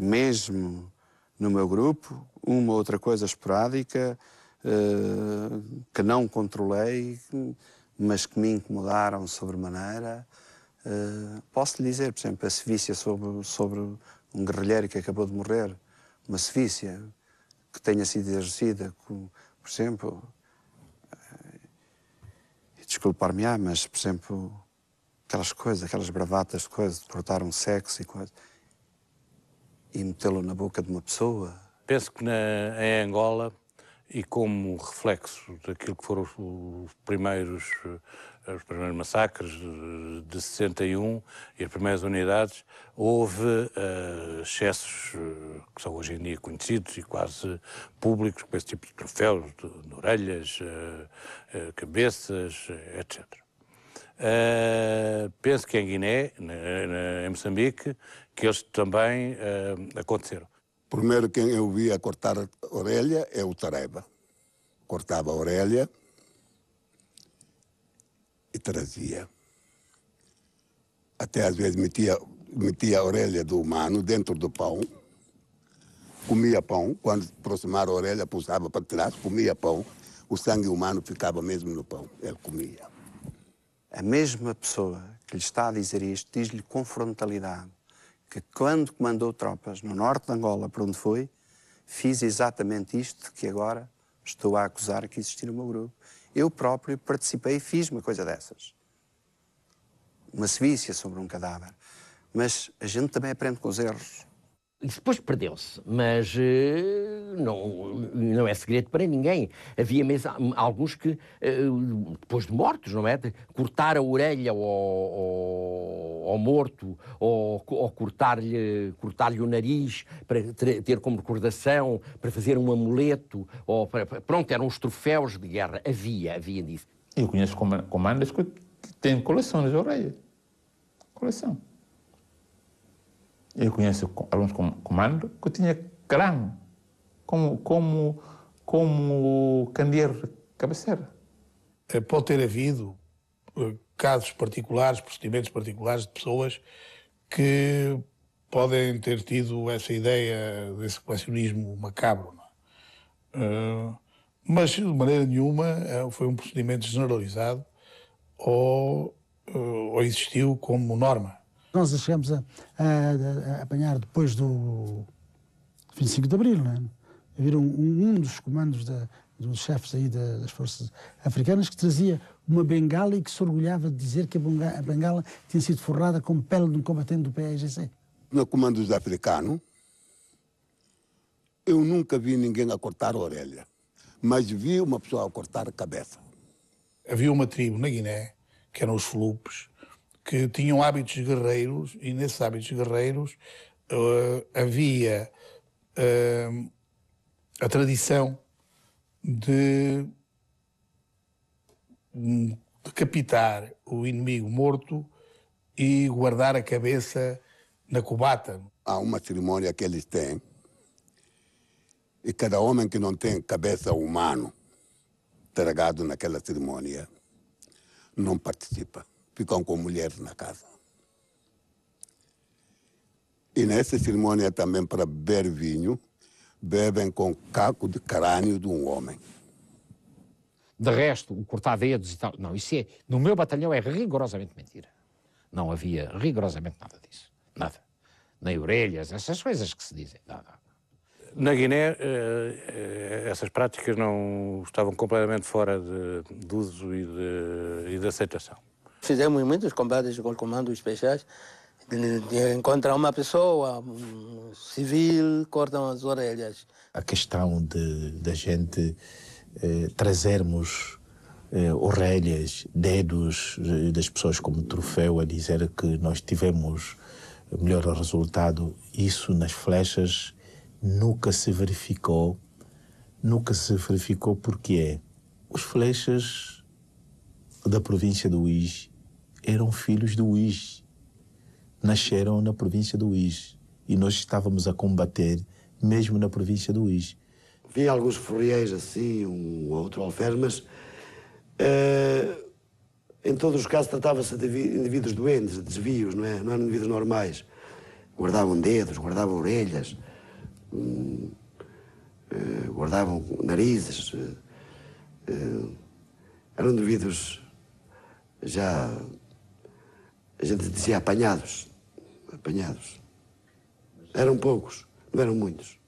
mesmo no meu grupo, uma outra coisa esporádica, que não controlei, mas que me incomodaram sobremaneira. Posso lhe dizer, por exemplo, a sevícia sobre um guerrilheiro que acabou de morrer, uma sevícia que tenha sido exercida, por exemplo, desculpar-me-á, mas, por exemplo, aquelas coisas, aquelas bravatas de coisas, de cortar um sexo e coisas, e metê-lo na boca de uma pessoa. Penso que em Angola, e como reflexo daquilo que foram os primeiros massacres de 61 e as primeiras unidades, houve excessos que são hoje em dia conhecidos e quase públicos, com esse tipo de troféus, de orelhas, cabeças, etc. Penso que em Guiné, em Moçambique, que eles também aconteceram. Primeiro quem eu vi a cortar a orelha é o Tareba. Cortava a orelha e trazia. Até às vezes metia a orelha do humano dentro do pão, comia pão, quando aproximava a orelha, puxava para trás, comia pão, o sangue humano ficava mesmo no pão, ele comia. A mesma pessoa que lhe está a dizer isto diz-lhe com frontalidade que quando comandou tropas no norte de Angola, para onde foi, fiz exatamente isto que agora estou a acusar que existir no meu grupo. Eu próprio participei e fiz uma coisa dessas. Uma sevícia sobre um cadáver. Mas a gente também aprende com os erros. Isso depois perdeu-se, mas não é segredo para ninguém. Havia mesmo alguns que, depois de mortos, não é? De cortar a orelha ao morto, ou cortar-lhe o nariz para ter como recordação, para fazer um amuleto, pronto, eram os troféus de guerra. Havia disso. Eu conheço comandos que têm coleções de orelhas. Coleção. Eu conheço alguns comandos que tinha crânio, como candeeiro de cabeceira. Pode ter havido casos particulares, procedimentos particulares de pessoas que podem ter tido essa ideia desse colecionismo macabro. Não é? Mas, de maneira nenhuma, foi um procedimento generalizado ou existiu como norma. Nós chegamos a apanhar depois do 25 de Abril, não é? Havia um dos comandos dos chefes aí das forças africanas que trazia uma bengala e que se orgulhava de dizer que a bengala tinha sido forrada com pele de um combatente do PAIGC. No comando dos africanos, eu nunca vi ninguém a cortar a orelha, mas vi uma pessoa a cortar a cabeça. Havia uma tribo na Guiné, que eram os Fulupes, que tinham hábitos guerreiros, e nesses hábitos guerreiros havia a tradição de decapitar o inimigo morto e guardar a cabeça na cubata. Há uma cerimônia que eles têm, e cada homem que não tem cabeça humana tragado naquela cerimônia não participa. Ficam com mulheres na casa. E nessa cerimônia também, para beber vinho, bebem com caco de crânio de um homem. De resto, o cortar dedos e tal, não, isso no meu batalhão é rigorosamente mentira. Não havia rigorosamente nada disso. Nada. Nem orelhas, essas coisas que se dizem. Nada. Na Guiné, essas práticas não estavam completamente fora de uso e de aceitação. Fizemos muitos combates com comandos especiais. De encontrar uma pessoa civil, cortam as orelhas. A questão da gente trazermos orelhas, dedos das pessoas como troféu, a dizer que nós tivemos melhor resultado, isso nas flechas nunca se verificou. Nunca se verificou porque os flechas da província do Uís eram filhos do Uís. Nasceram na província do Uís. E nós estávamos a combater mesmo na província do Uís. Vinha alguns ferrieiros assim, um ou outro alferes, mas em todos os casos tratava-se de indivíduos doentes, desvios, não eram indivíduos normais. guardavam dedos, guardavam orelhas, guardavam narizes. Eram indivíduos já, a gente dizia apanhados. Eram poucos, não eram muitos.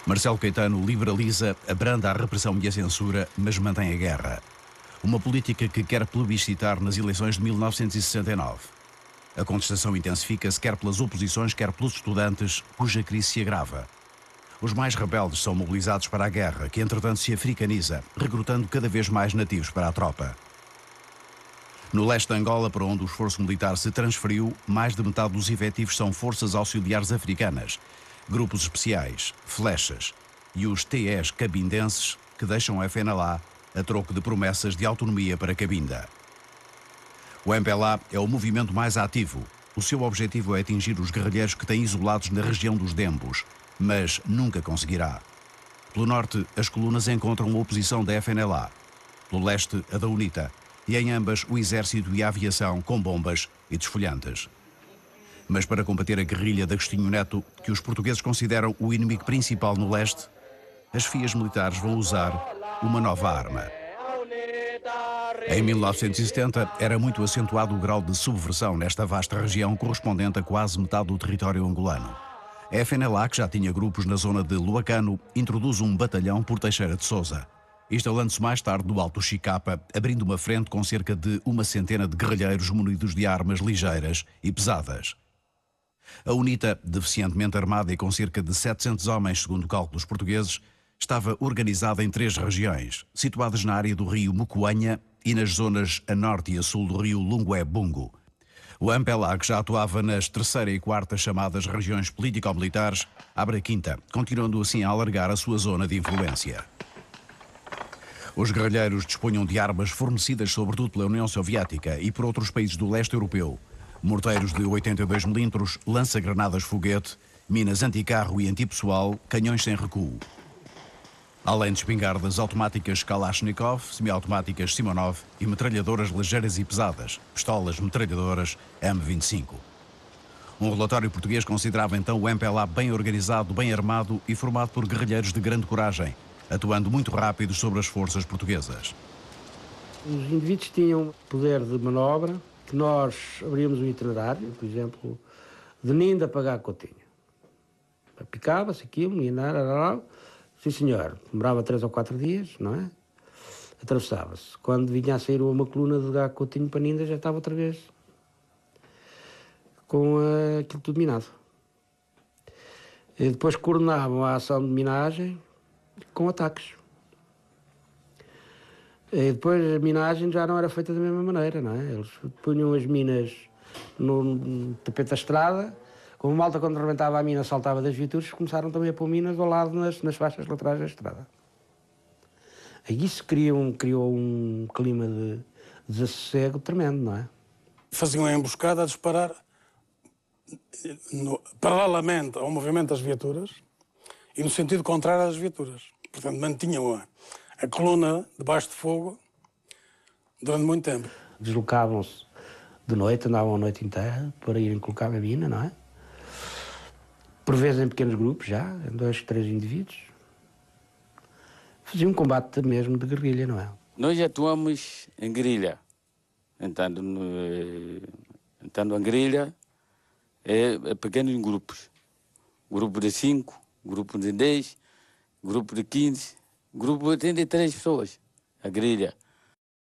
Marcelo Caetano liberaliza, abranda a repressão e a censura, mas mantém a guerra. Uma política que quer plebiscitar nas eleições de 1969. A contestação intensifica-se quer pelas oposições, quer pelos estudantes, cuja crise se agrava. Os mais rebeldes são mobilizados para a guerra, que entretanto se africaniza, recrutando cada vez mais nativos para a tropa. No leste de Angola, para onde o esforço militar se transferiu, mais de metade dos efetivos são forças auxiliares africanas, grupos especiais, flechas e os TEs cabindenses que deixam a FNLA a troco de promessas de autonomia para Cabinda. O MPLA é o movimento mais ativo. O seu objetivo é atingir os guerrilheiros que têm isolados na região dos Dembos, mas nunca conseguirá. Pelo norte, as colunas encontram a oposição da FNLA. Pelo leste, a da UNITA. E em ambas, o exército e a aviação com bombas e desfolhantes. Mas para combater a guerrilha de Agostinho Neto, que os portugueses consideram o inimigo principal no leste, as FIAs militares vão usar uma nova arma. Em 1970, era muito acentuado o grau de subversão nesta vasta região, correspondente a quase metade do território angolano. A FNLA, que já tinha grupos na zona de Luacano, introduz um batalhão por Teixeira de Sousa, instalando-se mais tarde no Alto Chicapa, abrindo uma frente com cerca de 100 de guerrilheiros munidos de armas ligeiras e pesadas. A UNITA, deficientemente armada e com cerca de 700 homens, segundo cálculos portugueses, estava organizada em 3 regiões, situadas na área do rio Mucuanha e nas zonas a norte e a sul do rio Lungué-Bungo. O MPLA, que já atuava nas 3ª e 4ª chamadas regiões político-militares, abre a 5ª, continuando assim a alargar a sua zona de influência. Os guerrilheiros dispunham de armas fornecidas sobretudo pela União Soviética e por outros países do leste europeu. Morteiros de 82 mm, lança-granadas foguete, minas anticarro e antipessoal, canhões sem recuo. Além de espingardas automáticas Kalashnikov, semiautomáticas Simonov e metralhadoras ligeiras e pesadas, pistolas metralhadoras M25. Um relatório português considerava então o MPLA bem organizado, bem armado e formado por guerrilheiros de grande coragem, atuando muito rápido sobre as forças portuguesas. Os indivíduos tinham poder de manobra, que nós abríamos um itinerário, por exemplo, de Ninda para Gacotinho. Picava-se aquilo, sim senhor, demorava 3 ou 4 dias, não é? Atravessava-se. Quando vinha a sair uma coluna de Gacotinho para Ninda, já estava outra vez com aquilo tudo minado. E depois coordenavam a ação de minagem com ataques. E depois a minagem já não era feita da mesma maneira, não é? Eles punham as minas no tapete da estrada, como a malta quando rebentava a mina saltava das viaturas, começaram também a pôr minas ao lado nas faixas laterais da estrada. Aí isso criou um clima de desassossego tremendo, não é? Faziam a emboscada a disparar paralelamente ao movimento das viaturas e no sentido contrário às viaturas. Portanto, mantinham a coluna debaixo de fogo durante muito tempo. Deslocavam-se de noite, andavam a noite inteira para irem colocar a mina, não é? Por vezes em pequenos grupos já, em 2, 3 indivíduos. Faziam um combate mesmo de guerrilha, não é? Nós atuamos em guerrilha. Entrando em guerrilha é pequenos grupos. Grupo de 5, grupo de 10, grupo de 15, grupo de 33 pessoas. a grelha.